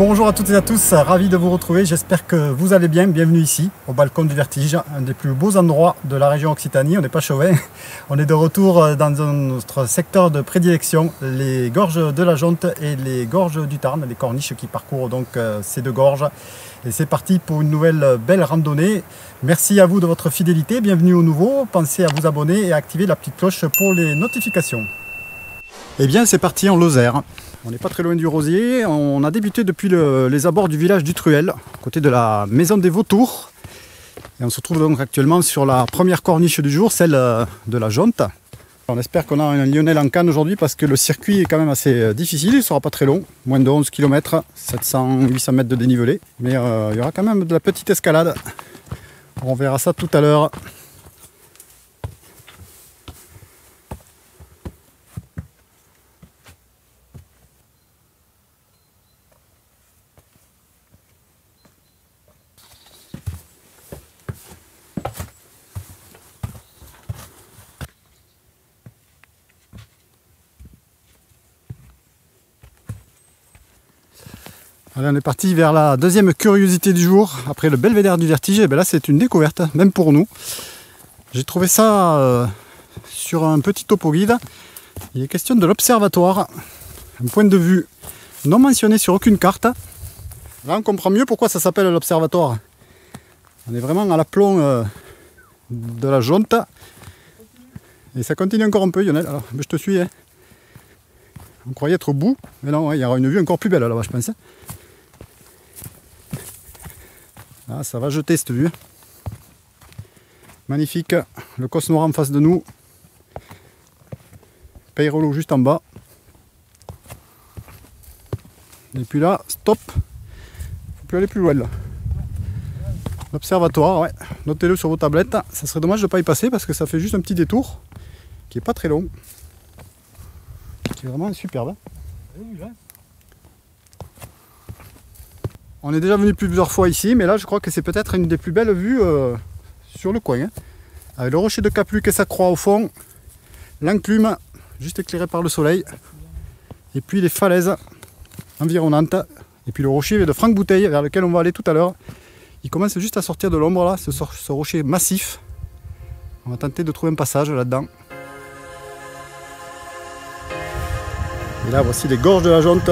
Bonjour à toutes et à tous, ravi de vous retrouver, j'espère que vous allez bien. Bienvenue ici, au balcon du Vertige, un des plus beaux endroits de la région Occitanie. On n'est pas chauvin, on est de retour dans notre secteur de prédilection, les gorges de la Jonte et les gorges du Tarn, les corniches qui parcourent donc ces deux gorges. Et c'est parti pour une nouvelle belle randonnée. Merci à vous de votre fidélité, bienvenue aux nouveaux. Pensez à vous abonner et à activer la petite cloche pour les notifications. Et bien c'est parti en Lozère. On n'est pas très loin du Rosier, on a débuté depuis les abords du village du Truel, à côté de la maison des Vautours. Et on se trouve donc actuellement sur la première corniche du jour, celle de la Jonte. On espère qu'on a un Lionel en canne aujourd'hui parce que le circuit est quand même assez difficile, il ne sera pas très long, moins de 11 km, 700-800 mètres de dénivelé. Mais il y aura quand même de la petite escalade, on verra ça tout à l'heure. Allez, on est parti vers la deuxième curiosité du jour, après le belvédère du Vertige. Et bien là c'est une découverte, même pour nous. J'ai trouvé ça sur un petit topo guide. Il est question de l'observatoire, un point de vue non mentionné sur aucune carte. Là on comprend mieux pourquoi ça s'appelle l'observatoire. On est vraiment à l'aplomb de la Jonte. Et ça continue encore un peu, Lionel. Alors, je te suis. Hein. On croyait être au bout, mais non, il y aura une vue encore plus belle là-bas, je pense. Ah, ça va jeter cette vue. Magnifique, le Causse Noir en face de nous. Peyrelot juste en bas. Et puis là, stop. Faut plus aller plus loin là. L'observatoire, ouais. Notez-le sur vos tablettes. Ça serait dommage de ne pas y passer parce que ça fait juste un petit détour qui est pas très long. Qui est vraiment superbe. On est déjà venu plusieurs fois ici, mais là je crois que c'est peut-être une des plus belles vues sur le coin. Hein. Avec le rocher de Capluc et sa croix au fond, l'enclume juste éclairé par le soleil, et puis les falaises environnantes, et puis le rocher de Franck Bouteille vers lequel on va aller tout à l'heure. Il commence juste à sortir de l'ombre là, ce rocher massif. On va tenter de trouver un passage là-dedans. Et là voici les gorges de la Jonte.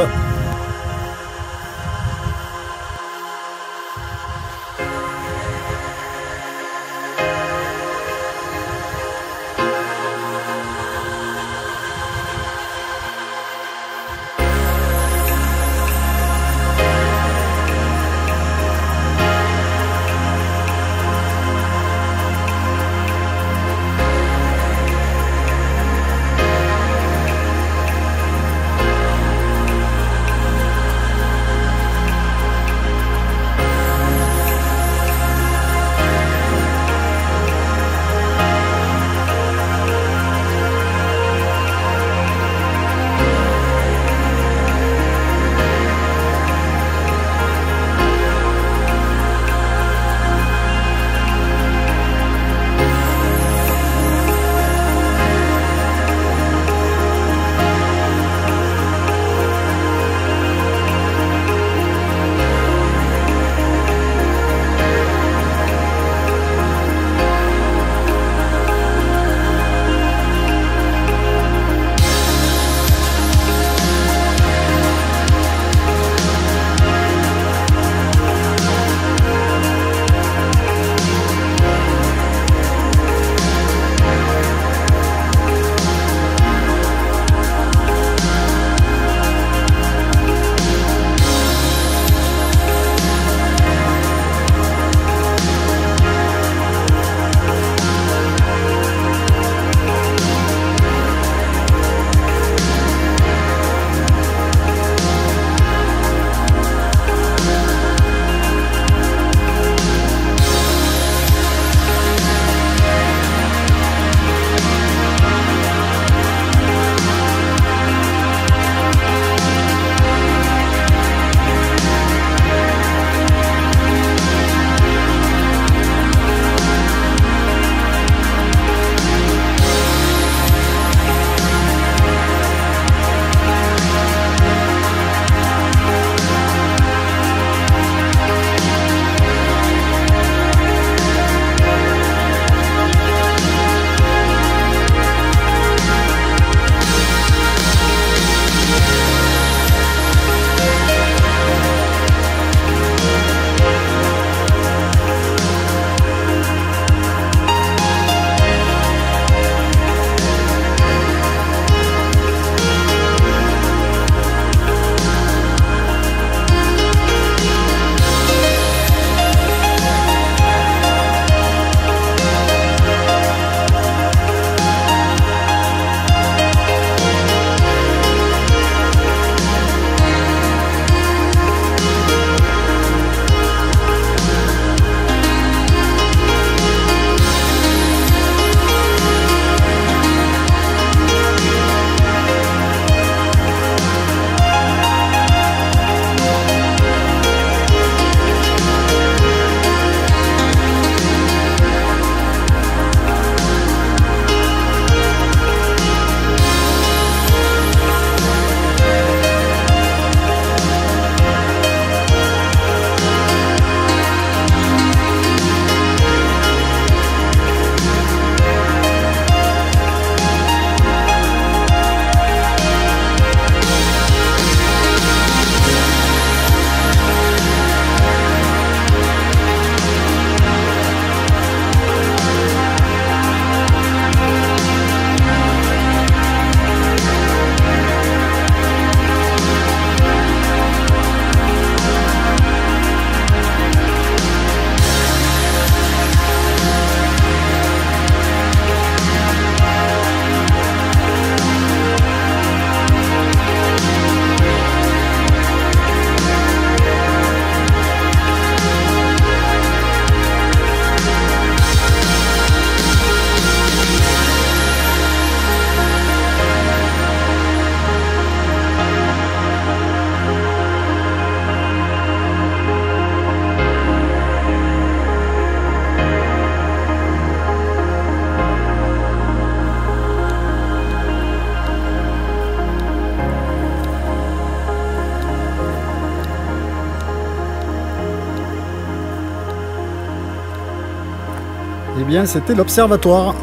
bien c'était l'observatoire.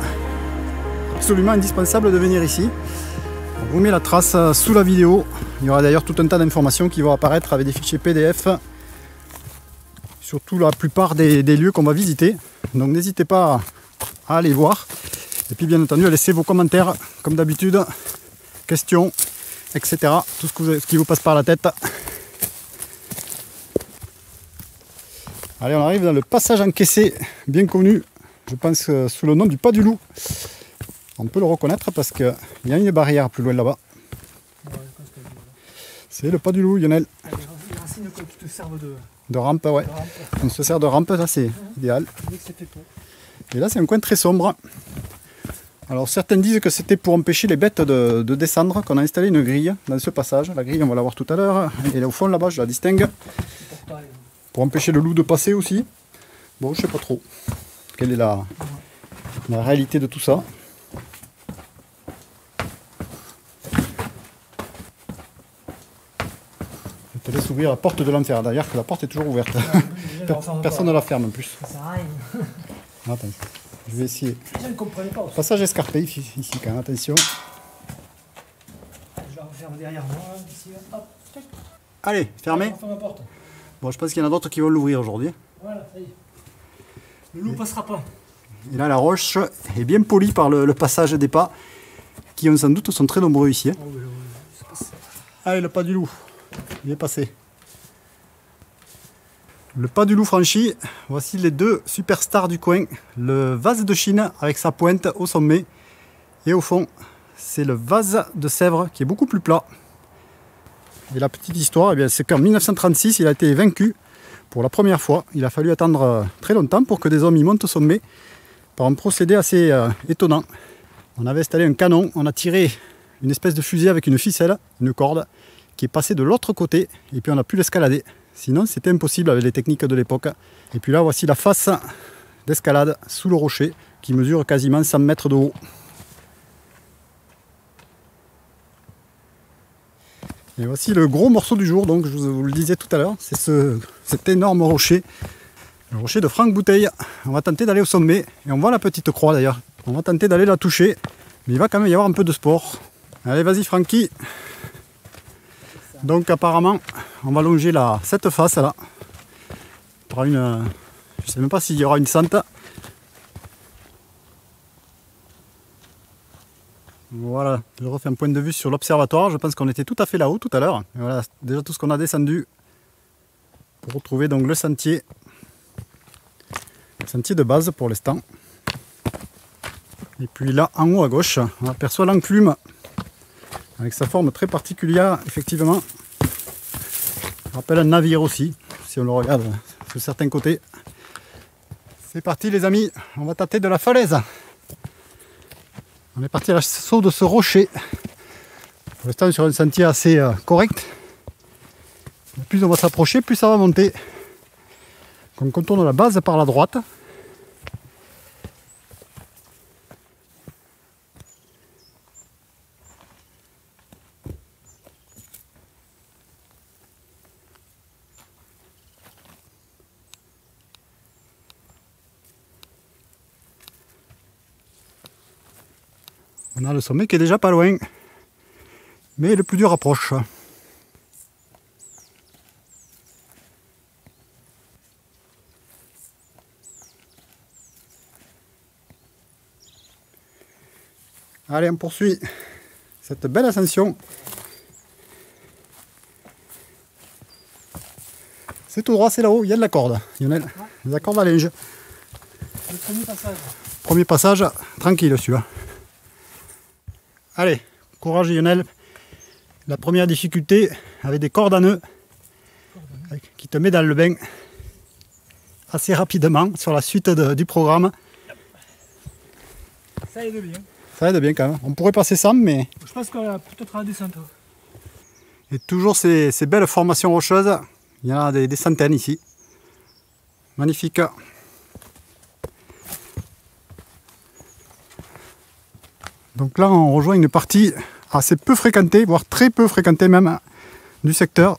Absolument indispensable de venir ici. On vous met la trace sous la vidéo. Il y aura d'ailleurs tout un tas d'informations qui vont apparaître avec des fichiers PDF. Surtout la plupart des lieux qu'on va visiter. Donc n'hésitez pas à aller voir. Et puis bien entendu à laisser vos commentaires comme d'habitude, questions, etc. Tout ce qui vous passe par la tête. Allez, on arrive dans le passage encaissé, bien connu, je pense sous le nom du Pas du Loup. On peut le reconnaître parce qu'il y a une barrière plus loin là-bas. C'est le Pas du Loup, Lionel. Les racines qui te servent de rampe, ouais. On se sert de rampe, là c'est idéal. Et là c'est un coin très sombre. Alors certains disent que c'était pour empêcher les bêtes de descendre, qu'on a installé une grille dans ce passage. La grille on va la voir tout à l'heure. Et là au fond là-bas je la distingue. Pour empêcher le loup de passer aussi. Bon, je sais pas trop. Quelle est la réalité de tout ça. Je te laisse ouvrir la porte de l'enfer. D'ailleurs que la porte est toujours ouverte. Personne ne la ferme en plus. Ça sert à rien. Attends, je vais essayer. Je ne comprenais pas. Passage escarpé ici quand même, attention. Je la referme derrière moi. Ici, hop. Allez, fermé. Bon, je pense qu'il y en a d'autres qui vont l'ouvrir aujourd'hui. Voilà, ça y est. Le loup passera pas. Et là, la roche est bien polie par le passage des pas, qui sans doute sont très nombreux ici. Hein. Oh, oui. Allez, le Pas du Loup, il est passé. Le Pas du Loup franchi, voici les deux superstars du coin. Le vase de Chine avec sa pointe au sommet. Et au fond, c'est le vase de Sèvres qui est beaucoup plus plat. Et la petite histoire, eh c'est qu'en 1936, il a été vaincu pour la première fois. Il a fallu attendre très longtemps pour que des hommes y montent au sommet par un procédé assez étonnant. On avait installé un canon, on a tiré une espèce de fusée avec une ficelle, une corde, qui est passée de l'autre côté et puis on a pu l'escalader. Sinon, c'était impossible avec les techniques de l'époque. Et puis là, voici la face d'escalade sous le rocher qui mesure quasiment 100 mètres de haut. Et voici le gros morceau du jour, donc je vous le disais tout à l'heure, c'est cet énorme rocher, le rocher de Franck Bouteille. On va tenter d'aller au sommet, et on voit la petite croix d'ailleurs. On va tenter d'aller la toucher, mais il va quand même y avoir un peu de sport. Allez, vas-y Francky. Donc apparemment, on va longer cette face là. Je ne sais même pas s'il y aura une sente. Voilà, je refais un point de vue sur l'observatoire. Je pense qu'on était tout à fait là-haut tout à l'heure. Voilà, déjà tout ce qu'on a descendu pour retrouver donc le sentier de base pour l'instant. Et puis là, en haut à gauche, on aperçoit l'enclume avec sa forme très particulière, effectivement. Ça rappelle un navire aussi, si on le regarde sur certains côtés. C'est parti les amis, on va tâter de la falaise. On est parti à l'assaut de ce rocher. Pour l'instant, sur un sentier assez correct. Plus on va s'approcher, plus ça va monter. On contourne la base par la droite. On a le sommet qui est déjà pas loin, mais le plus dur approche. Allez, on poursuit cette belle ascension. C'est tout droit, c'est là-haut, il y a de la corde, Lionel. Il y a de la corde à linge. Le premier passage. Premier passage, tranquille celui-là. Allez, courage Lionel. La première difficulté avec des cordes à nœuds qui te met dans le bain assez rapidement sur la suite du programme. Ça aide bien. Ça aide bien quand même. On pourrait passer sans, mais... Je pense qu'on a peut-être à la descente. Et toujours ces belles formations rocheuses. Il y en a des centaines ici. Magnifique. Donc là, on rejoint une partie assez peu fréquentée, voire très peu fréquentée même, du secteur.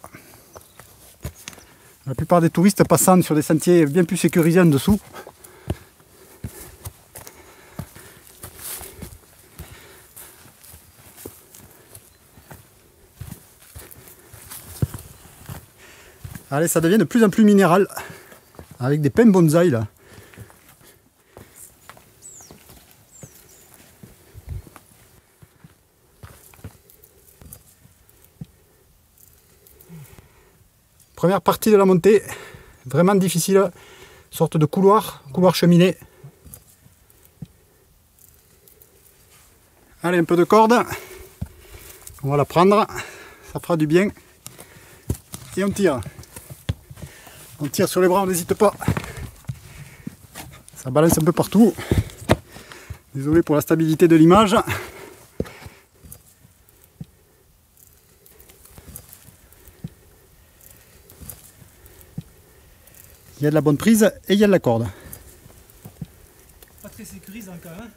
La plupart des touristes passant sur des sentiers bien plus sécurisés en dessous. Allez, ça devient de plus en plus minéral. Avec des pins bonsaï là. Première partie de la montée, vraiment difficile. Sorte de couloir cheminée. Allez, un peu de corde. On va la prendre. Ça fera du bien. Et on tire. On tire sur les bras, on n'hésite pas. Ça balance un peu partout. Désolé pour la stabilité de l'image. Il y a de la bonne prise et il y a de la corde. Pas très sécurisant quand même.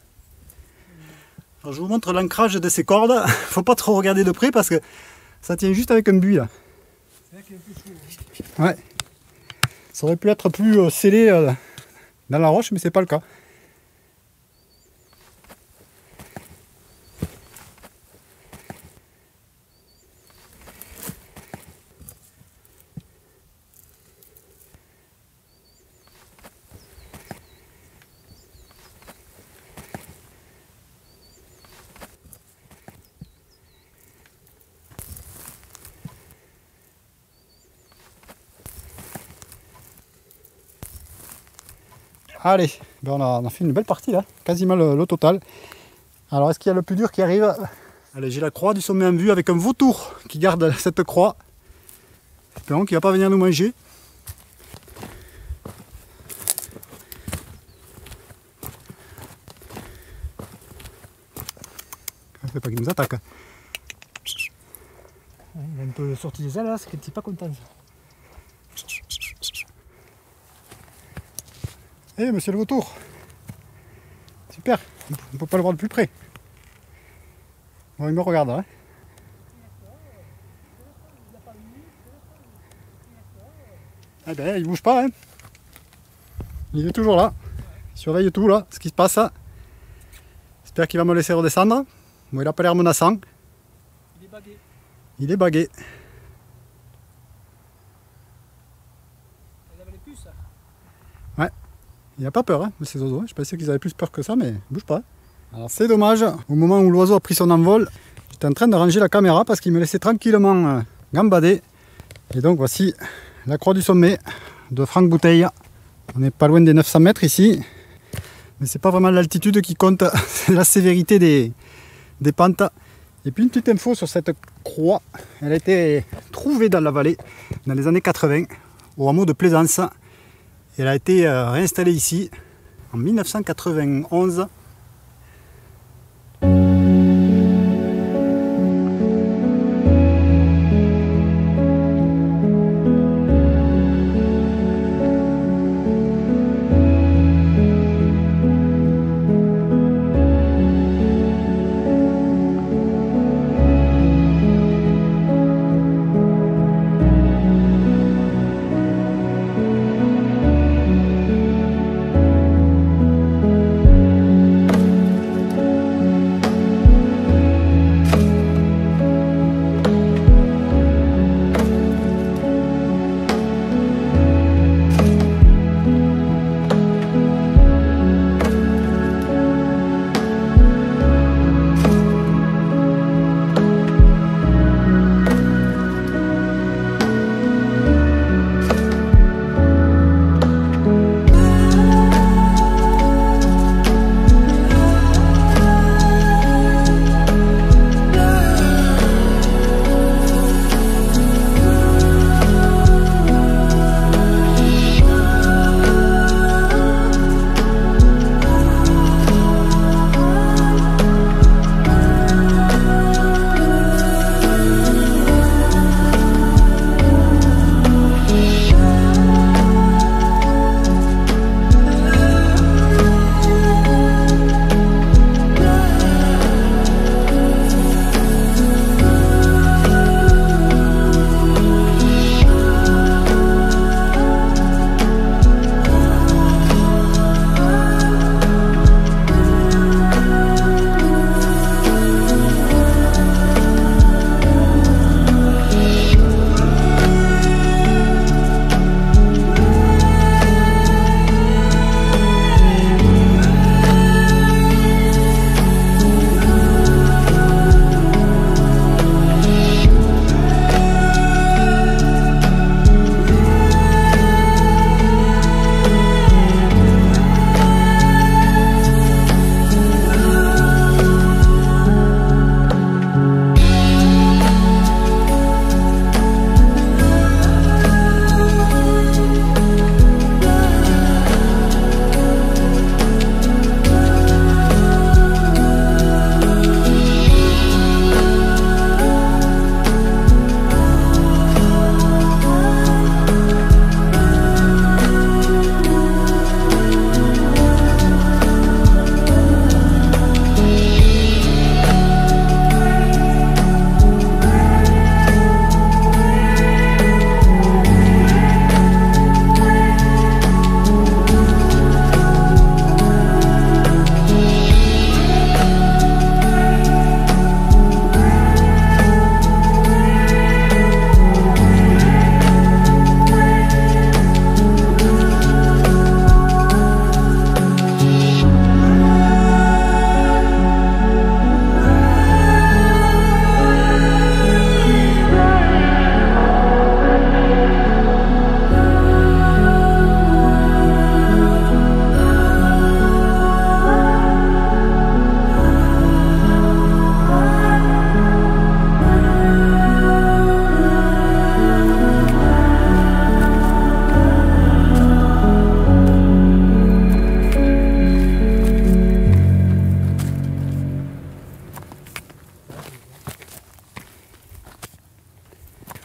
Alors je vous montre l'ancrage de ces cordes. Faut pas trop regarder de près parce que ça tient juste avec un buis là. C'est vrai qu'il est un peu chaud. Ouais. Ça aurait pu être plus scellé dans la roche, mais c'est pas le cas. Allez, ben on a fait une belle partie là, quasiment le total. Alors est-ce qu'il y a le plus dur qui arrive? Allez, j'ai la croix du sommet en vue avec un vautour qui garde cette croix. Espérons qu'il ne va pas venir nous manger. Il ne faut pas qu'il nous attaque. Il est un peu sorti des ailes là, c'est qu'il n'était pas content. Eh monsieur le vautour, super, on ne peut pas le voir de plus près. Bon, il me regarde hein. Eh ben il bouge pas hein. Il est toujours là, il surveille tout là, ce qui se passe. J'espère qu'il va me laisser redescendre. Bon, il n'a pas l'air menaçant. Il est bagué. Il est bagué. Il avait les puces là. Ouais. Il n'a pas peur hein, de ces oiseaux. Je pensais qu'ils avaient plus peur que ça, mais ils ne bougent pas. Alors c'est dommage, au moment où l'oiseau a pris son envol, j'étais en train de ranger la caméra parce qu'il me laissait tranquillement gambader. Et donc voici la croix du sommet de Franck Bouteille. On n'est pas loin des 900 mètres ici. Mais c'est pas vraiment l'altitude qui compte, c'est la sévérité des pentes. Et puis une petite info sur cette croix, elle a été trouvée dans la vallée dans les années 80 au hameau de Plaisance. Elle a été réinstallée ici en 1991.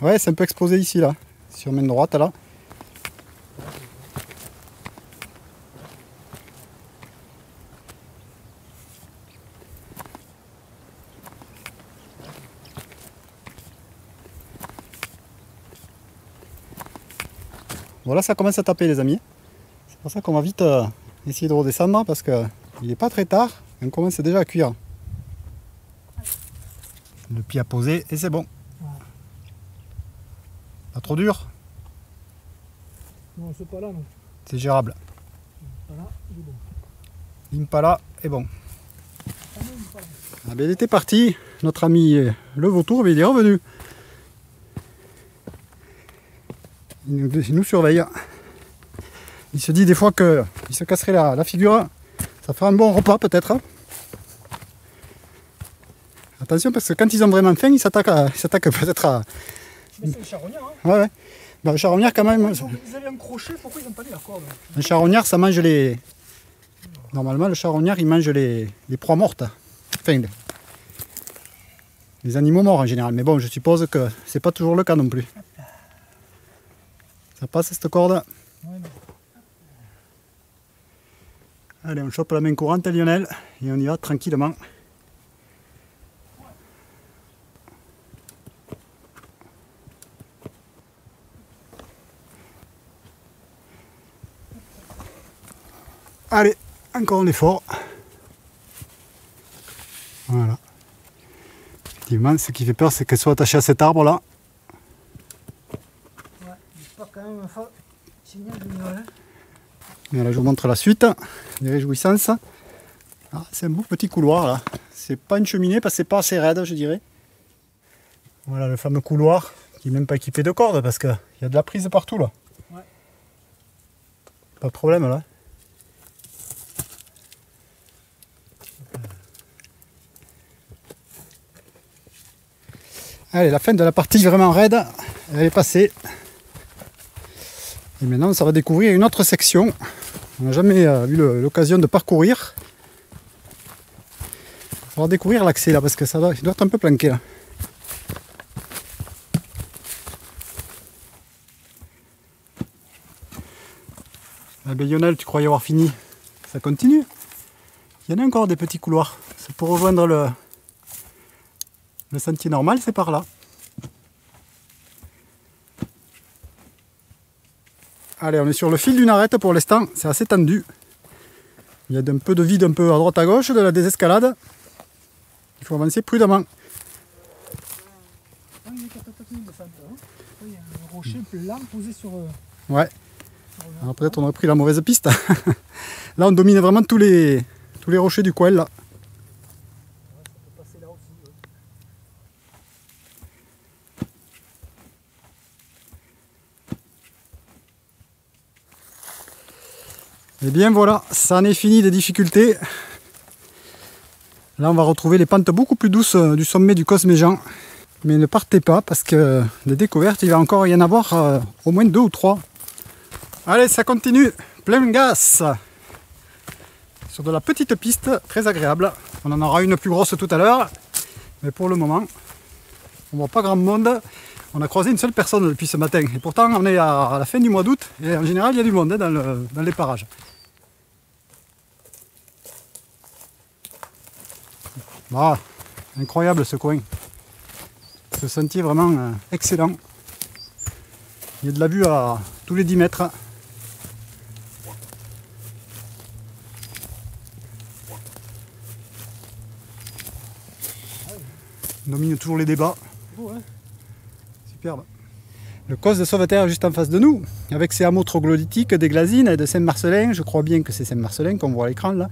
Ouais, c'est un peu exposé ici, là. Sur main droite, là. Voilà, ça commence à taper, les amis. C'est pour ça qu'on va vite essayer de redescendre, parce qu'il n'est pas très tard. On commence déjà à cuire. Le pied à poser et c'est bon. Pas trop dur? Non, c'est pas là, non. C'est gérable. Pas là, il est bon. L'impala est bon. Ah non, il est pas là. Ah ben, il était parti, notre ami le vautour, mais il est revenu. Il nous surveille. Il se dit des fois qu'il se casserait la figure. Ça ferait un bon repas peut-être. Attention parce que quand ils ont vraiment faim, ils s'attaquent peut-être à... Mais c'est le charognard, hein. Ouais, ouais. Ben, le charognard quand même... Ils avaient un crochet, pourquoi ils n'ont pas mis la corde? Le charognard, ça mange les... Normalement, le charognard, il mange les proies mortes. Enfin, les animaux morts en général. Mais bon, je suppose que c'est pas toujours le cas non plus. Ça passe cette corde? Ouais, non. Allez, on chope la main courante, Lionel, et on y va tranquillement. Allez, encore un effort. Voilà. Effectivement, ce qui fait peur, c'est qu'elle soit attachée à cet arbre-là. Ouais, c'est pas quand même un signal de Noël. Et là, je vous montre la suite des réjouissances. Ah, c'est un beau petit couloir là. C'est pas une cheminée parce que c'est pas assez raide, je dirais. Voilà le fameux couloir qui n'est même pas équipé de cordes parce qu'il y a de la prise partout là. Ouais. Pas de problème là. Allez, la fin de la partie vraiment raide, elle est passée. Et maintenant, ça va découvrir une autre section. On n'a jamais eu l'occasion de parcourir. On va découvrir l'accès là parce que ça doit être un peu planqué là. Ah ben Lionel, tu croyais avoir fini? Ça continue. Il y en a encore des petits couloirs. C'est pour rejoindre le sentier normal, c'est par là. Allez, on est sur le fil d'une arête pour l'instant, c'est assez tendu. Il y a un peu de vide un peu à droite à gauche de la désescalade. Il faut avancer prudemment. Ah, il y a 4 de descente, hein. Il y a un rocher plat posé sur... Ouais. Alors peut-être on aurait pris la mauvaise piste. Là on domine vraiment tous les rochers du coin là. Ouais, ça peut passer là aussi. Ouais. Et bien voilà, ça en est fini des difficultés. Là on va retrouver les pentes beaucoup plus douces du sommet du Cosméjean. Mais ne partez pas parce que des découvertes, il va encore y en avoir au moins 2 ou 3. Allez, ça continue, plein gaz. Sur de la petite piste, très agréable. On en aura une plus grosse tout à l'heure. Mais pour le moment, on voit pas grand monde. On a croisé une seule personne depuis ce matin. Et pourtant, on est à la fin du mois d'août. Et en général, il y a du monde dans les parages. Ah, incroyable ce coin. Ce sentier vraiment excellent. Il y a de la vue à tous les 10 mètres. On domine toujours les débats. Beau, hein. Superbe. Le cos de Sauveterre est juste en face de nous, avec ses hameaux troglodytiques des Glazines et de Saint-Marcelin. Je crois bien que c'est Saint-Marcelin qu'on voit à l'écran là.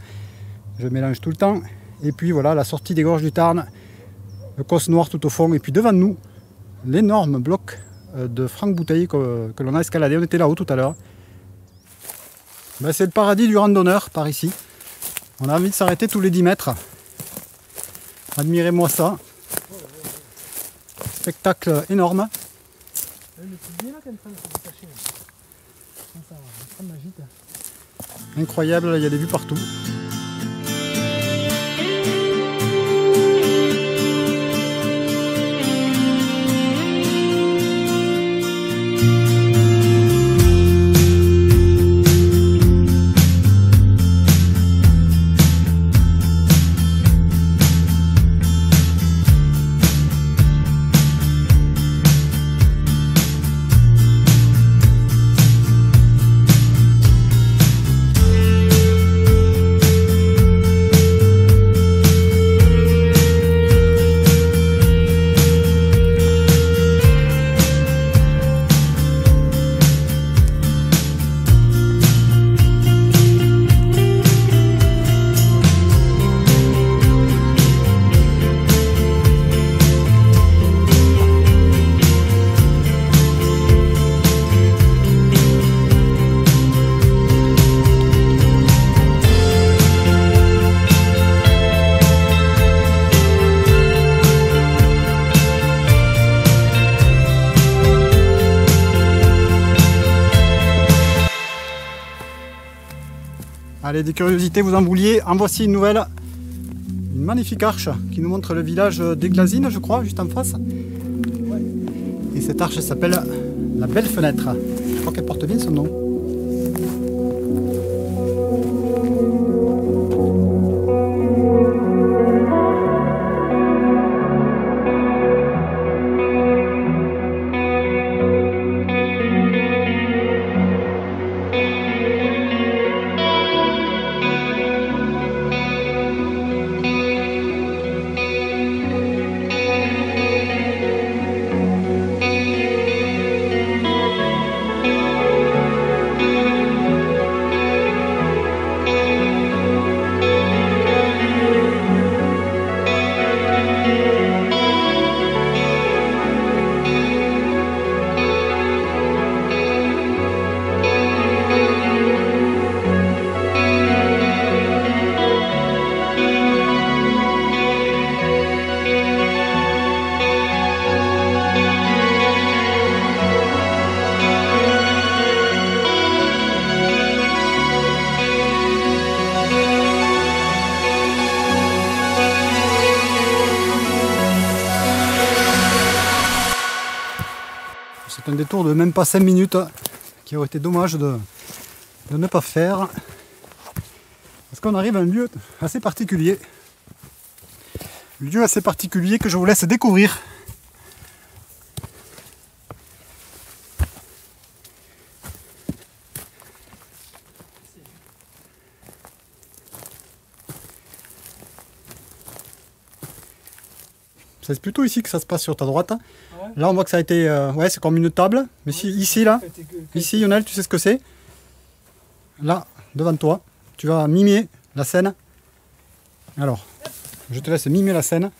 Je mélange tout le temps. Et puis voilà, la sortie des gorges du Tarn, le cos noir tout au fond. Et puis devant nous, l'énorme bloc de Franck Bouteille que l'on a escaladé. On était là-haut tout à l'heure. Ben, c'est le paradis du randonneur par ici. On a envie de s'arrêter tous les 10 mètres. Admirez-moi ça. Spectacle énorme. Le petit bien là qui est en train de se détacher. Ça, en train de m'agiter. Incroyable, il y a des vues partout. Allez, des curiosités, vous en vouliez. En voici une nouvelle. Une magnifique arche qui nous montre le village des Glazines, je crois, juste en face. Et cette arche s'appelle la Belle Fenêtre. Je crois qu'elle porte bien son nom. C'est un détour de même pas 5 minutes qui aurait été dommage de ne pas faire. Parce qu'on arrive à un lieu assez particulier. Un lieu assez particulier que je vous laisse découvrir. C'est plutôt ici que ça se passe sur ta droite. Ouais. Là on voit que ça a été... ouais, c'est comme une table. Mais si, ici, là, ici Lionel, tu sais ce que c'est? Là, devant toi, tu vas mimer la scène. Alors, je te laisse mimer la scène.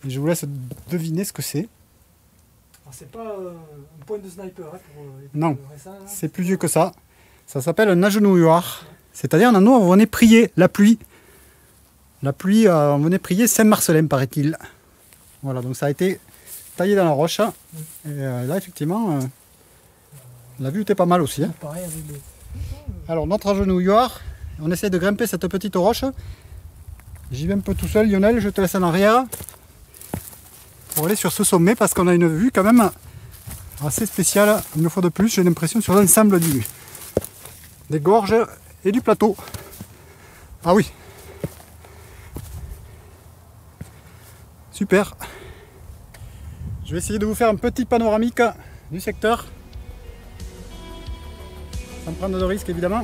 Et je vous laisse deviner ce que c'est. C'est pas un point de sniper hein, pour non, c'est plus vieux que ça. Ça s'appelle un agenouilloir. C'est-à-dire un endroit où on venait prier la pluie. La pluie, on venait prier Saint-Marcellin, paraît-il. Voilà, donc ça a été taillé dans la roche. Et là, effectivement, la vue était pas mal aussi. Hein. Alors, notre agenouilloir, on essaie de grimper cette petite roche. J'y vais un peu tout seul, Lionel, je te laisse en arrière. Pour aller sur ce sommet, parce qu'on a une vue quand même assez spéciale, une fois de plus, j'ai l'impression, sur l'ensemble des gorges et du plateau. Ah oui. Super. Je vais essayer de vous faire un petit panoramique du secteur. Sans prendre de risques évidemment.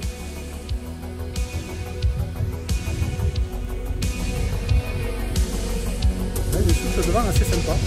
Il y a des souffles de vent assez sympas.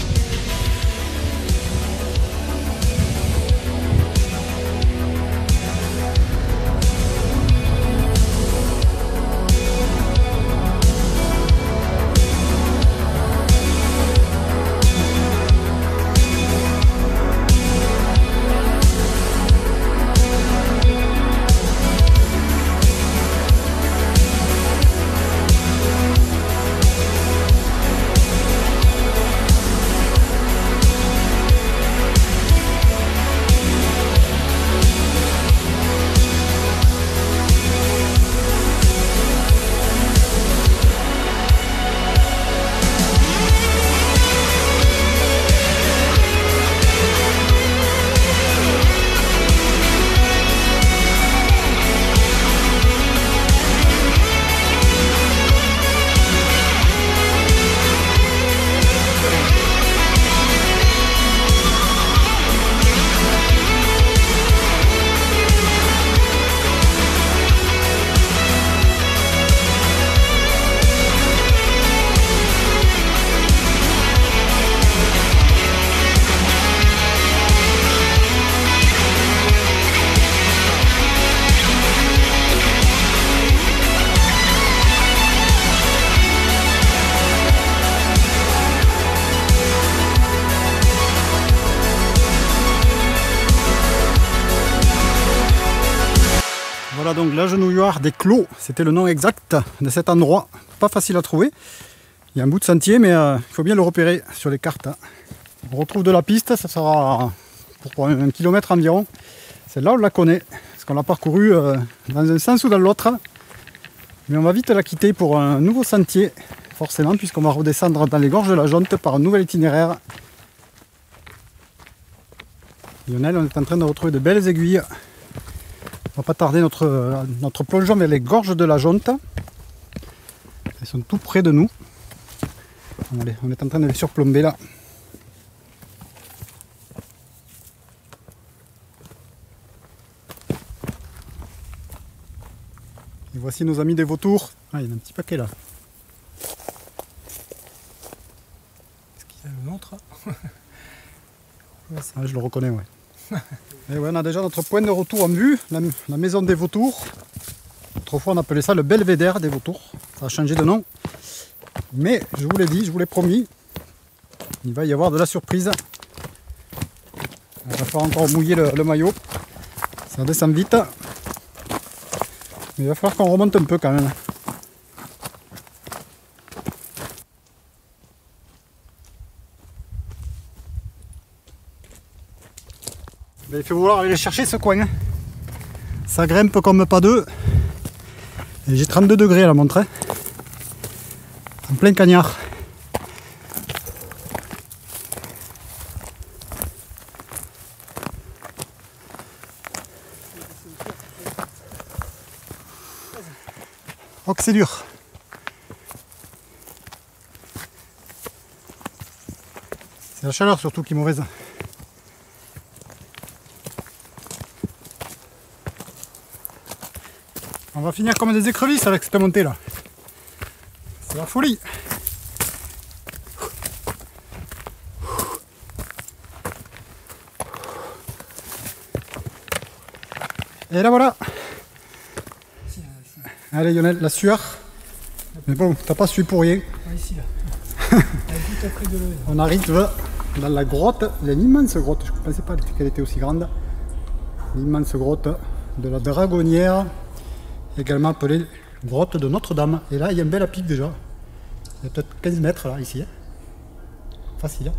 Voilà donc l'agenouilloir des Clos, c'était le nom exact de cet endroit, pas facile à trouver. Il y a un bout de sentier mais il faut bien le repérer sur les cartes. On retrouve de la piste, ça sera pour 1 kilomètre environ. C'est là où on la connaît, parce qu'on l'a parcouru dans un sens ou dans l'autre. Mais on va vite la quitter pour un nouveau sentier, forcément, puisqu'on va redescendre dans les gorges de la Jonte par un nouvel itinéraire. Lionel, on est en train de retrouver de belles aiguilles. On va pas tarder notre plongeon vers les gorges de la Jonte. Elles sont tout près de nous. Allez, on est en train de les surplomber là. Et voici nos amis des vautours. Ah, il y en a un petit paquet là. Est-ce qu'il y a le nôtre? Ah, je le reconnais, ouais. Et ouais, on a déjà notre point de retour en vue, la maison des vautours. Autrefois on appelait ça le belvédère des vautours. Ça a changé de nom. Mais je vous l'ai dit, je vous l'ai promis, il va y avoir de la surprise. Il va falloir encore mouiller le maillot. Ça descend vite. Mais il va falloir qu'on remonte un peu quand même. Il fait vouloir aller chercher ce coin. Ça grimpe comme pas deux. Et j'ai 32 degrés à la montre. En plein cagnard. Oh que c'est dur. C'est la chaleur surtout qui est mauvaise. On va finir comme des écrevisses avec cette montée là. C'est la folie. Et là voilà. Allez Lionel, la sueur. Mais bon, t'as pas suivi pour rien. Ah, ici là. On arrive dans la grotte, il y a une immense grotte, je ne pensais pas qu'elle était aussi grande. L'immense grotte de la Dragonnière, également appelée grotte de Notre-Dame. Et là, il y a un bel à pic déjà. Il y a peut-être 15 mètres là, ici. Facile.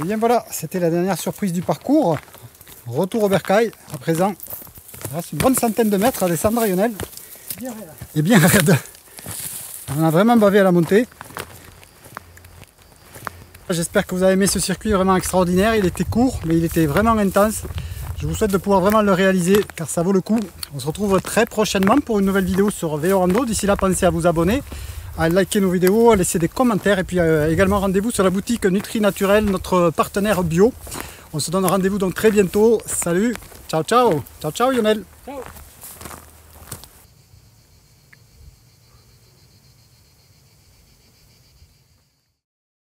Et bien voilà, c'était la dernière surprise du parcours. Retour au bercail, à présent. Il reste une bonne centaine de mètres à descendre à Lionel. Bien raide. Et bien raide. On a vraiment bavé à la montée. J'espère que vous avez aimé ce circuit vraiment extraordinaire. Il était court, mais il était vraiment intense. Je vous souhaite de pouvoir vraiment le réaliser, car ça vaut le coup. On se retrouve très prochainement pour une nouvelle vidéo sur Vélo Rando. D'ici là, pensez à vous abonner, à liker nos vidéos, à laisser des commentaires. Et puis également rendez-vous sur la boutique Nutri Naturel, notre partenaire bio. On se donne rendez-vous donc très bientôt. Salut, ciao ciao, ciao ciao Lionel. Ciao.